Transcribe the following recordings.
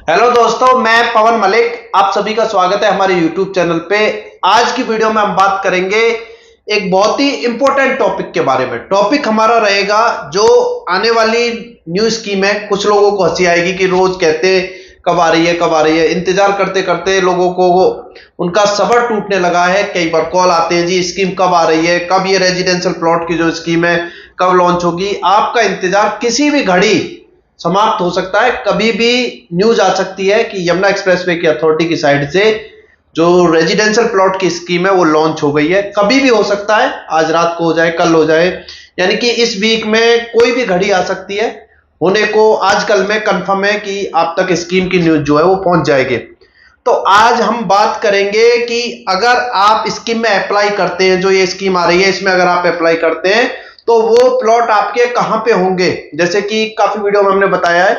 Hello दोस्तों, मैं पवन मलिक। आप सभी का स्वागत है हमारे YouTube चैनल पे। आज की वीडियो में हम बात करेंगे एक बहुत ही इंपॉर्टेंट टॉपिक के बारे में। टॉपिक हमारा रहेगा जो आने वाली न्यू स्कीम है। कुछ लोगों को हंसी आएगी कि रोज कहते कब आ रही है कब आ रही है, इंतजार करते करते लोगों को उनका सब्र टूटने लगा है। कई बार कॉल आते हैं, जी स्कीम कब आ रही है, कब ये रेजिडेंशियल प्लॉट की जो स्कीम है कब लॉन्च होगी। आपका इंतजार किसी भी घड़ी समाप्त हो सकता है। कभी भी न्यूज आ सकती है कि यमुना एक्सप्रेसवे की अथॉरिटी की साइड से जो रेजिडेंशियल प्लॉट की स्कीम है वो लॉन्च हो गई है। कभी भी हो सकता है, आज रात को हो जाए, कल हो जाए, यानी कि इस वीक में कोई भी घड़ी आ सकती है। होने को आजकल में कंफर्म है कि आप तक स्कीम की न्यूज जो है वो पहुंच जाएगी। तो आज हम बात करेंगे कि अगर आप स्कीम में अप्लाई करते हैं, जो ये स्कीम आ रही है इसमें अगर आप अप्लाई करते हैं तो वो प्लॉट आपके कहां पे होंगे। जैसे कि काफी वीडियो में हमने बताया है,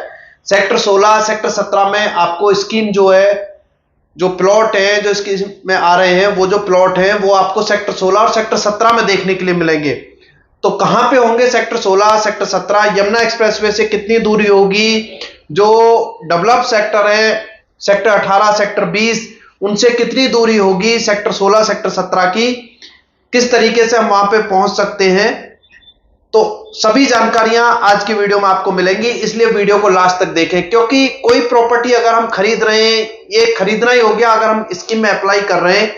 सेक्टर 16 सेक्टर 17 में आपको स्कीम जो है, जो प्लॉट है जो स्कीम में आ रहे हैं, वो जो प्लॉट है वो आपको सेक्टर 16 और सेक्टर 17 में देखने के लिए मिलेंगे। तो कहां पे होंगे सेक्टर 16 सेक्टर 17, यमुना एक्सप्रेसवे से कितनी दूरी होगी, जो डेवलप सेक्टर है सेक्टर 18 सेक्टर 20 उनसे कितनी दूरी होगी, सेक्टर 16 सेक्टर 17 की, किस तरीके से हम वहां पे पहुंच सकते हैं। तो सभी जानकारियां आज की वीडियो में आपको मिलेंगी, इसलिए वीडियो को लास्ट तक देखें। क्योंकि कोई प्रॉपर्टी अगर हम खरीद रहे हैं, ये खरीदना ही हो गया, अगर हम स्कीम में अप्लाई कर रहे हैं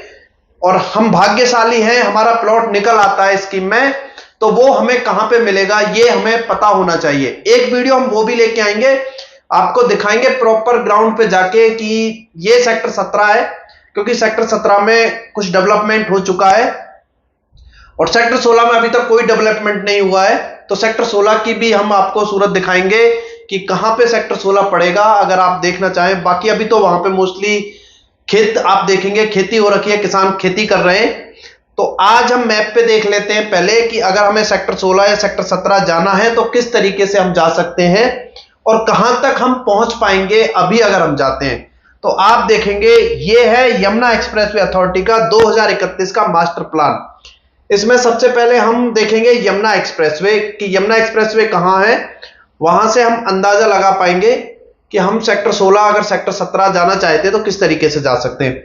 और हम भाग्यशाली हैं, हमारा प्लॉट निकल आता है स्कीम में, तो वो हमें कहां पे मिलेगा ये हमें पता होना चाहिए। एक वीडियो हम वो भी लेके आएंगे, आपको दिखाएंगे प्रॉपर ग्राउंड पे जाके कि ये सेक्टर 17 है, क्योंकि सेक्टर 17 में कुछ डेवलपमेंट हो चुका है और सेक्टर 16 में अभी तक कोई डेवलपमेंट नहीं हुआ है। तो सेक्टर 16 की भी हम आपको सूरत दिखाएंगे कि कहां पे सेक्टर 16 पड़ेगा, अगर आप देखना चाहें। बाकी अभी तो वहां पे मोस्टली खेत आप देखेंगे, खेती हो रखी है, किसान खेती कर रहे हैं। तो आज हम मैप पे देख लेते हैं पहले कि अगर हमें सेक्टर 16 या सेक्टर 17 जाना है तो किस तरीके से हम जा सकते हैं और कहां तक हम पहुंच पाएंगे अभी अगर हम जाते हैं। तो आप देखेंगे ये है यमुना एक्सप्रेसवे अथॉरिटी का 2031 का मास्टर प्लान। इसमें सबसे पहले हम देखेंगे यमुना एक्सप्रेसवे कि यमुना एक्सप्रेसवे कहां है। वहां से हम अंदाजा लगा पाएंगे कि हम सेक्टर 16 अगर सेक्टर 17 जाना चाहते हैं तो किस तरीके से जा सकते हैं।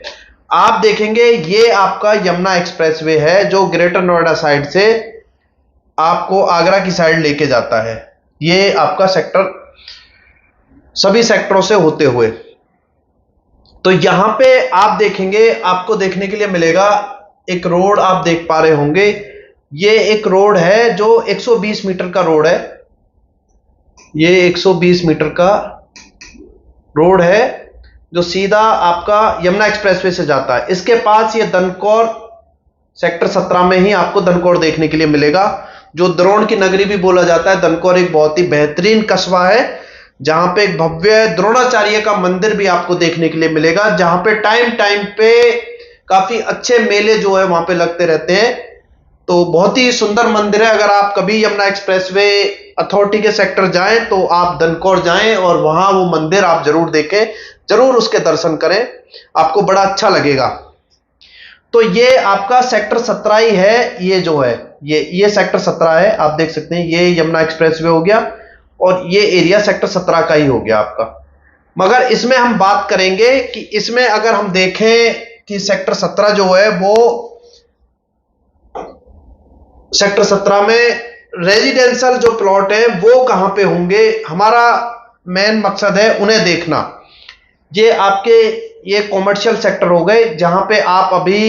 आप देखेंगे ये आपका यमुना एक्सप्रेसवे है जो ग्रेटर नोएडा साइड से आपको आगरा की साइड लेके जाता है। ये आपका सेक्टर सभी सेक्टरों से होते हुए, तो यहां पे आप देखेंगे, आपको देखने के लिए मिलेगा एक रोड, आप देख पा रहे होंगे। ये एक रोड है जो 120 मीटर का रोड है। ये 120 मीटर का रोड है जो सीधा आपका यमुना एक्सप्रेसवे से जाता है। इसके पास ये दनकौर सेक्टर 17 में ही आपको दनकौर देखने के लिए मिलेगा, जो द्रोण की नगरी भी बोला जाता है। दनकौर एक बहुत ही बेहतरीन कस्बा है जहां पे एक भव्य द्रोणाचार्य का मंदिर भी आपको देखने के लिए मिलेगा, जहां पे टाइम टाइम पे काफी अच्छे मेले जो है वहां पे लगते रहते हैं। तो बहुत ही सुंदर मंदिर है। अगर आप कभी यमुना एक्सप्रेसवे अथॉरिटी के सेक्टर जाएं तो आप दनकौर जाएं और वहां वो मंदिर आप जरूर देखें, जरूर उसके दर्शन करें, आपको बड़ा अच्छा लगेगा। तो ये आपका सेक्टर 17 ही है। ये जो है ये सेक्टर 17 है, आप देख सकते हैं। ये यमुना एक्सप्रेसवे हो गया और ये एरिया सेक्टर 17 का ही हो गया आपका। मगर इसमें हम बात करेंगे कि इसमें अगर हम देखें कि सेक्टर 17 जो है वो सेक्टर 17 में रेजिडेंशियल जो प्लॉट है वो कहां पे होंगे, हमारा मेन मकसद है उन्हें देखना। ये आपके ये कॉमर्शियल सेक्टर हो गए जहां पे आप अभी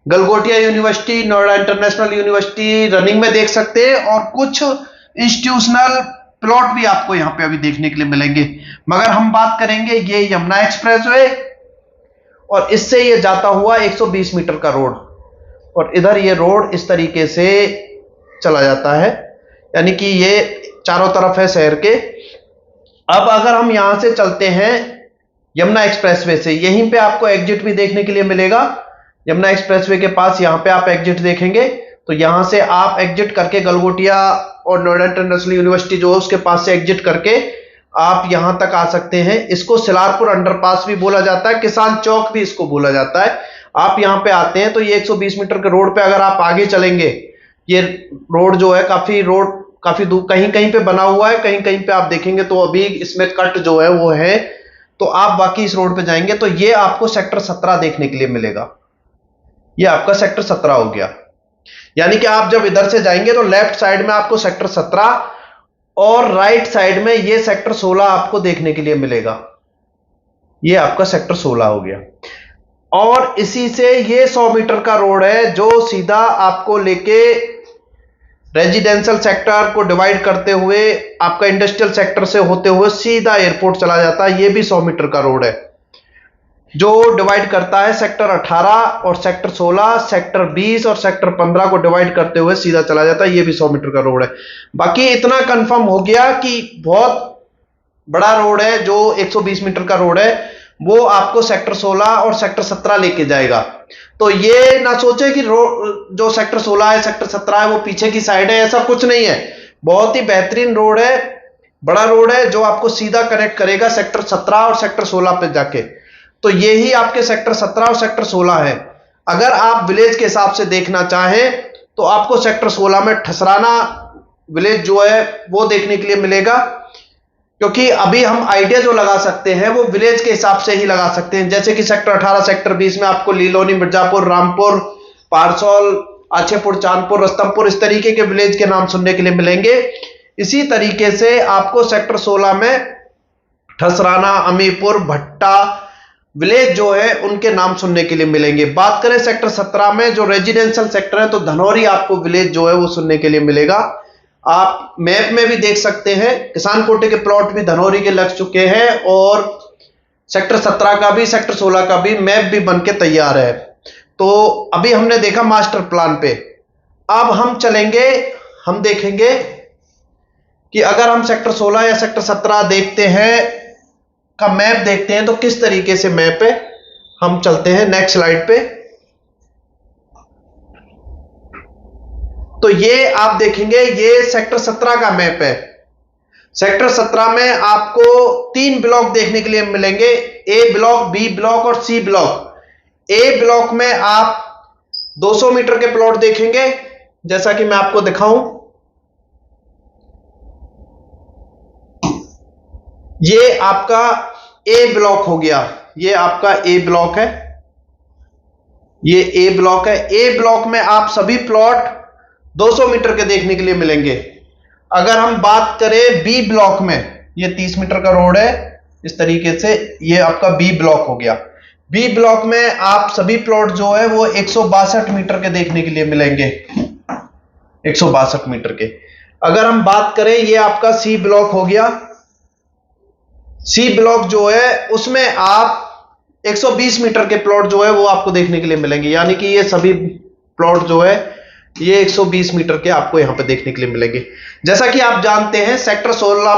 Galgotia university, Noida international university running में देख सकते हैं और कुछ इंस्टीट्यूशनल प्लॉट भी आपको यहां पे अभी देखने के लिए मिलेंगे। मगर हम बात करेंगे ये यमुना एक्सप्रेसवे और इससे ये जाता हुआ 120 मीटर का रोड, और इधर ये रोड इस तरीके से चला जाता है, यानी कि ये चारों तरफ है शहर के। अब अगर हम यहां से चलते हैं यमुना एक्सप्रेसवे से, यहीं पे आपको एग्जिट भी देखने के लिए मिलेगा। यमुना एक्सप्रेसवे के पास यहां पे आप एग्जिट देखेंगे, तो यहां से आप एग्जिट करके गलगोटिया और नोएडा इंटरनेशनल यूनिवर्सिटी जो है उसके पास से एग्जिट करके आप यहां तक आ सकते हैं। इसको सिलारपुर अंडरपास भी बोला जाता है, किसान चौक भी इसको बोला जाता है। आप यहां पे आते हैं तो ये 120 मीटर के रोड पे अगर आप आगे चलेंगे, ये रोड जो है काफी दूर कहीं कहीं पे बना हुआ है, कहीं कहीं पे आप देखेंगे तो अभी इसमें कट जो है वो है। तो आप बाकी इस रोड पे जाएंगे तो ये आपको सेक्टर 17 देखने के लिए मिलेगा। ये आपका सेक्टर 17 हो गया। यानी कि आप जब इधर से जाएंगे तो लेफ्ट साइड में आपको सेक्टर 17 और राइट साइड में ये सेक्टर 16 आपको देखने के लिए मिलेगा। ये आपका सेक्टर 16 हो गया। और इसी से ये 100 मीटर का रोड है जो सीधा आपको लेके रेजिडेंशियल सेक्टर को डिवाइड करते हुए आपका इंडस्ट्रियल सेक्टर से होते हुए सीधा एयरपोर्ट चला जाता है। ये भी 100 मीटर का रोड है जो डिवाइड करता है सेक्टर 18 और सेक्टर 16, सेक्टर 20 और सेक्टर 15 को डिवाइड करते हुए सीधा चला जाता है। ये भी 100 मीटर का रोड है। बाकी इतना कंफर्म हो गया कि बहुत बड़ा रोड है जो 120 मीटर का रोड है, वो आपको सेक्टर 16 और सेक्टर 17 लेके जाएगा। तो ये ना सोचे कि रोड जो सेक्टर 16 है सेक्टर 17 है वो पीछे की साइड है, ऐसा कुछ नहीं है। बहुत ही बेहतरीन रोड है, बड़ा रोड है जो आपको सीधा कनेक्ट करेगा सेक्टर 17 और सेक्टर 16 पे जाके। तो ये ही आपके सेक्टर 17 और सेक्टर 16 है। अगर आप विलेज के हिसाब से देखना चाहें तो आपको सेक्टर 16 में ठसराना विलेज जो है वो देखने के लिए मिलेगा, क्योंकि अभी हम आइडिया जो लगा सकते हैं वो विलेज के हिसाब से ही लगा सकते हैं। जैसे कि सेक्टर 18 सेक्टर 20 में आपको लीलोनी, मिर्जापुर, रामपुर, पारसौल, आछेपुर, चांदपुर, रस्तमपुर इस तरीके के विलेज के नाम सुनने के लिए मिलेंगे। इसी तरीके से आपको सेक्टर 16 में ठसराना, अमीपुर, भट्टा विलेज जो है उनके नाम सुनने के लिए मिलेंगे। बात करें सेक्टर 17 में जो रेजिडेंशियल सेक्टर है तो धनौरी आपको विलेज जो है वो सुनने के लिए मिलेगा। आप मैप में भी देख सकते हैं किसान कोटे के प्लॉट भी धनौरी के लग चुके हैं और सेक्टर 17 का भी सेक्टर 16 का भी मैप भी बन के तैयार है। तो अभी हमने देखा मास्टर प्लान पे, अब हम चलेंगे, हम देखेंगे कि अगर हम सेक्टर 16 या सेक्टर 17 देखते हैं का मैप देखते हैं तो किस तरीके से मैप है। हम चलते हैं नेक्स्ट स्लाइड पे। तो ये आप देखेंगे ये सेक्टर 17 का मैप है। सेक्टर 17 में आपको 3 ब्लॉक देखने के लिए मिलेंगे, ए ब्लॉक, बी ब्लॉक और सी ब्लॉक। ए ब्लॉक में आप 200 मीटर के प्लॉट देखेंगे, जैसा कि मैं आपको दिखाऊं। ये आपका ए ब्लॉक हो गया, ये आपका ए ब्लॉक है, ये ए ब्लॉक है। ए ब्लॉक में आप सभी प्लॉट 200 मीटर के देखने के लिए मिलेंगे। अगर हम बात करें बी ब्लॉक में, ये 30 मीटर का रोड है इस तरीके से, ये आपका बी ब्लॉक हो गया। बी ब्लॉक में आप सभी प्लॉट जो है वो 162 मीटर के देखने के लिए मिलेंगे, 162 मीटर के। अगर हम बात करें ये आपका सी ब्लॉक हो गया। सी ब्लॉक जो है उसमें आप 120 मीटर के प्लॉट जो है वो आपको देखने के लिए मिलेंगे। यानी कि ये सभी प्लॉट जो है ये 120 मीटर के आपको यहां पे देखने के लिए मिलेंगे। जैसा कि आप जानते हैं सेक्टर 17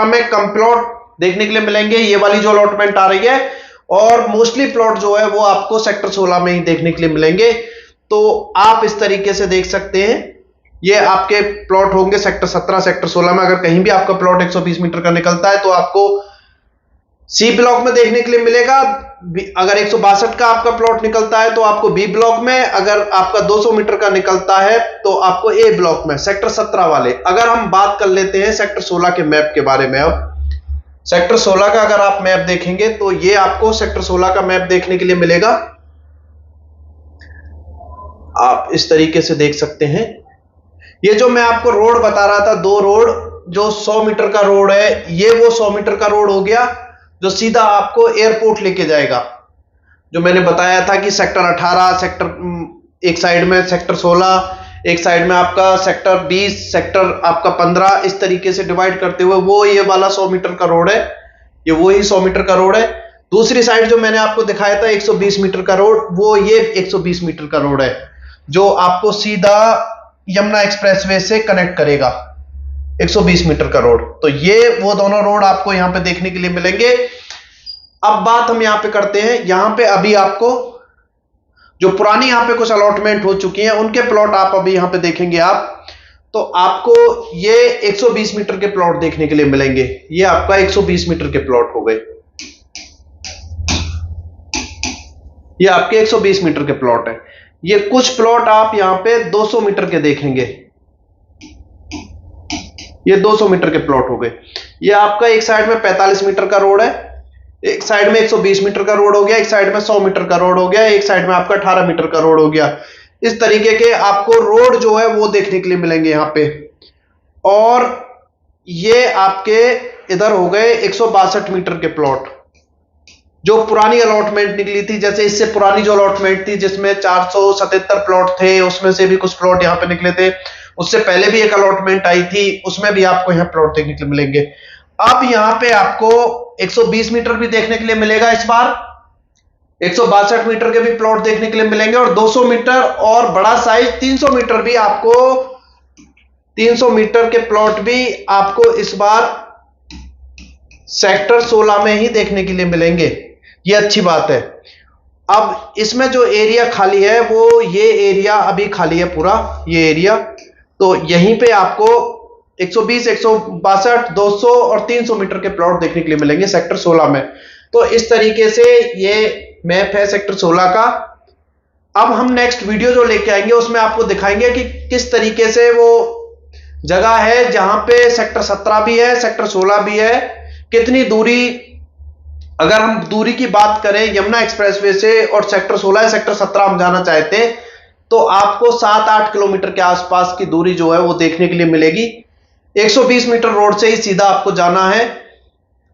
में कम प्लॉट देखने के लिए मिलेंगे, ये वाली जो अलॉटमेंट आ रही है, और मोस्टली प्लॉट जो है वो आपको सेक्टर 16 में ही देखने के लिए मिलेंगे। तो आप इस तरीके से देख सकते हैं ये आपके प्लॉट होंगे सेक्टर 17 सेक्टर 16 में। अगर कहीं भी आपका प्लॉट 120 मीटर का निकलता है तो आपको सी ब्लॉक में देखने के लिए मिलेगा। अगर 162 का आपका प्लॉट निकलता है तो आपको बी ब्लॉक में, अगर आपका 200 मीटर का निकलता है तो आपको ए ब्लॉक में, सेक्टर 17 वाले। अगर हम बात कर लेते हैं सेक्टर 16 के मैप के बारे में। अब सेक्टर 16 का अगर आप मैप देखेंगे तो ये आपको सेक्टर 16 का मैप देखने के लिए मिलेगा। आप इस तरीके से देख सकते हैं। ये जो मैं आपको रोड बता रहा था, 2 रोड, जो 100 मीटर का रोड है, ये वो 100 मीटर का रोड हो गया जो सीधा आपको एयरपोर्ट लेके जाएगा। जो मैंने बताया था कि सेक्टर 18 सेक्टर एक साइड में, सेक्टर 16 एक साइड में, आपका सेक्टर 20 सेक्टर आपका 15, इस तरीके से डिवाइड करते हुए वो ये वाला 100 मीटर का रोड है, ये वही 100 मीटर का रोड है। दूसरी साइड जो मैंने आपको दिखाया था 120 मीटर का रोड, वो ये 120 मीटर का रोड है जो आपको सीधा यमुना एक्सप्रेसवे से कनेक्ट करेगा, 120 मीटर का रोड। तो ये वो दोनों रोड आपको यहां पे देखने के लिए मिलेंगे। अब बात हम यहां पे करते हैं, यहां पे अभी आपको जो पुरानी यहां पे कुछ अलॉटमेंट हो चुकी हैं उनके प्लॉट आप अभी यहां पे देखेंगे आप, तो आपको ये 120 मीटर के प्लॉट देखने के लिए मिलेंगे। ये आपका 120 मीटर के प्लॉट हो गए, ये आपके 120 मीटर के प्लॉट है। ये कुछ प्लॉट आप यहां पे 200 मीटर के देखेंगे, ये 200 मीटर के प्लॉट हो गए। ये आपका एक साइड में 45 मीटर का रोड है, एक साइड में 120 मीटर का रोड हो गया, एक साइड में 100 मीटर का रोड हो गया, एक साइड में आपका 18 मीटर का रोड हो गया। इस तरीके के आपको रोड जो है वो देखने के लिए मिलेंगे यहाँ पे। और ये आपके इधर हो गए 162 मीटर के प्लॉट, जो पुरानी अलॉटमेंट निकली थी। जैसे इससे पुरानी जो अलॉटमेंट थी जिसमें 477 प्लॉट थे, उसमें से भी कुछ प्लॉट यहाँ पे निकले थे। उससे पहले भी एक अलॉटमेंट आई थी, उसमें भी आपको यहाँ प्लॉट देखने के लिए मिलेंगे। अब यहाँ पे आपको 120 मीटर भी देखने के लिए मिलेगा इस बार, 162 मीटर के भी प्लॉट देखने के लिए मिलेंगे, और 200 मीटर और बड़ा साइज 300 मीटर भी आपको, 300 मीटर के प्लॉट भी आपको इस बार सेक्टर 16 में ही देखने के लिए मिलेंगे। ये अच्छी बात है। अब इसमें जो एरिया खाली है वो ये एरिया अभी खाली है पूरा, ये एरिया। तो यहीं पे आपको 120, 162, 200 और 300 मीटर के प्लॉट देखने के लिए मिलेंगे सेक्टर 16 में। तो इस तरीके से ये मैप है सेक्टर 16 का। अब हम नेक्स्ट वीडियो जो लेके आएंगे उसमें आपको दिखाएंगे कि किस तरीके से वो जगह है जहां पे सेक्टर 17 भी है, सेक्टर 16 भी है, कितनी दूरी, अगर हम दूरी की बात करें यमुना एक्सप्रेसवे से और सेक्टर 16 सेक्टर 17 हम जाना चाहते हैं तो आपको 7-8 किलोमीटर के आसपास की दूरी जो है वो देखने के लिए मिलेगी। 120 मीटर रोड से ही सीधा आपको जाना है।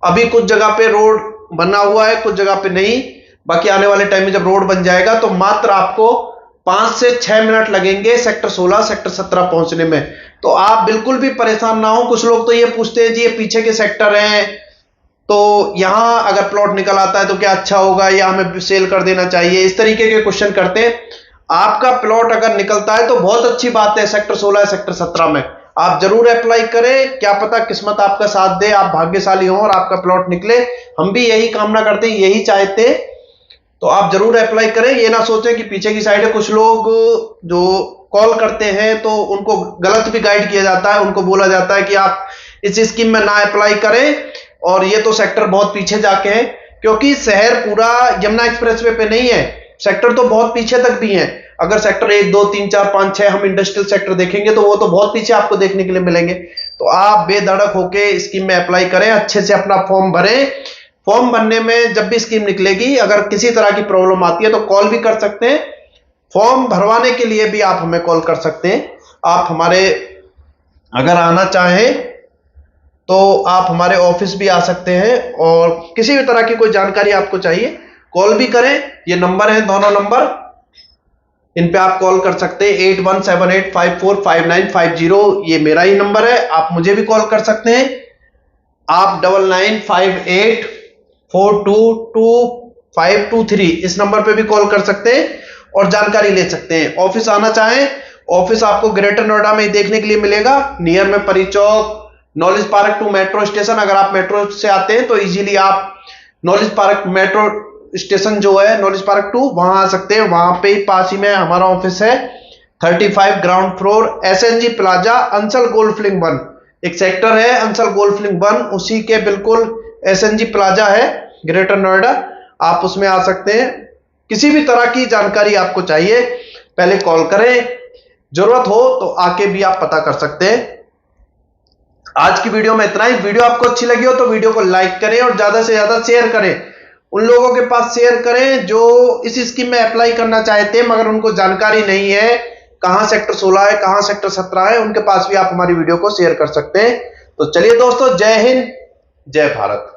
अभी कुछ जगह पे रोड बना हुआ है, कुछ जगह पे नहीं। बाकी आने वाले टाइम में जब रोड बन जाएगा तो मात्र आपको 5 से 6 मिनट लगेंगे सेक्टर 16 सेक्टर 17 पहुंचने में। तो आप बिल्कुल भी परेशान ना हो। कुछ लोग तो ये पूछते हैं जी ये पीछे के सेक्टर हैं, तो यहां अगर प्लॉट निकल आता है तो क्या अच्छा होगा या हमें सेल कर देना चाहिए, इस तरीके के क्वेश्चन करते हैं। आपका प्लॉट अगर निकलता है तो बहुत अच्छी बात है सेक्टर 16 सेक्टर 17 में, आप जरूर अप्लाई करें। क्या पता किस्मत आपका साथ दे, आप भाग्यशाली हो और आपका प्लॉट निकले। हम भी यही कामना करते हैं, यही चाहते हैं। तो आप जरूर अप्लाई करें। ये ना सोचें कि पीछे की साइड है। कुछ लोग जो कॉल करते हैं तो उनको गलत भी गाइड किया जाता है, उनको बोला जाता है कि आप इस स्कीम में ना अप्लाई करें और ये तो सेक्टर बहुत पीछे जाके है, क्योंकि शहर पूरा यमुना एक्सप्रेसवे पे नहीं है, सेक्टर तो बहुत पीछे तक भी है। अगर सेक्टर 1, 2, 3, 4, 5, 6 हम इंडस्ट्रियल सेक्टर देखेंगे तो वो तो बहुत पीछे आपको देखने के लिए मिलेंगे। तो आप बेधड़क होके स्कीम में अप्लाई करें, अच्छे से अपना फॉर्म भरें। फॉर्म भरने में जब भी स्कीम निकलेगी अगर किसी तरह की प्रॉब्लम आती है तो कॉल भी कर सकते हैं। फॉर्म भरवाने के लिए भी आप हमें कॉल कर सकते हैं। आप हमारे अगर आना चाहें तो आप हमारे ऑफिस भी आ सकते हैं, और किसी भी तरह की कोई जानकारी आपको चाहिए कॉल भी करें। ये नंबर है, दोनों नंबर, इन पे आप कॉल कर सकते हैं। 8178545950 ये मेरा ही नंबर है, आप मुझे भी कॉल कर सकते हैं। आप 9958422523 इस नंबर पे भी कॉल कर सकते हैं और जानकारी ले सकते हैं। ऑफिस आना चाहें, ऑफिस आपको ग्रेटर नोएडा में ही देखने के लिए मिलेगा, नियर में Pari Chowk, knowledge park to metro station. अगर आप मेट्रो से आते हैं तो इजीली आप नॉलेज पार्क मेट्रो स्टेशन जो है नॉलेज पार्क 2 वहां आ सकते हैं। वहां पे ही पास ही में हमारा ऑफिस है, 35 ground floor, SNG plaza, Ansal golf link 1 एक सेक्टर है, अंसल गोल्फ लिंक 1 उसी के बिल्कुल एसएनजी प्लाजा है ग्रेटर नोएडा। आप उसमें आ सकते हैं। किसी भी तरह की जानकारी आपको चाहिए पहले कॉल करें, जरूरत हो तो आके भी आप पता कर सकते हैं। आज की वीडियो में इतना ही। वीडियो आपको अच्छी लगी हो तो वीडियो को लाइक करें और ज्यादा से ज्यादा शेयर करें। उन लोगों के पास शेयर करें जो इस स्कीम में अप्लाई करना चाहते हैं मगर उनको जानकारी नहीं है कहां सेक्टर 16 है, कहां सेक्टर 17 है। उनके पास भी आप हमारी वीडियो को शेयर कर सकते हैं। तो चलिए दोस्तों, जय हिंद, जय भारत।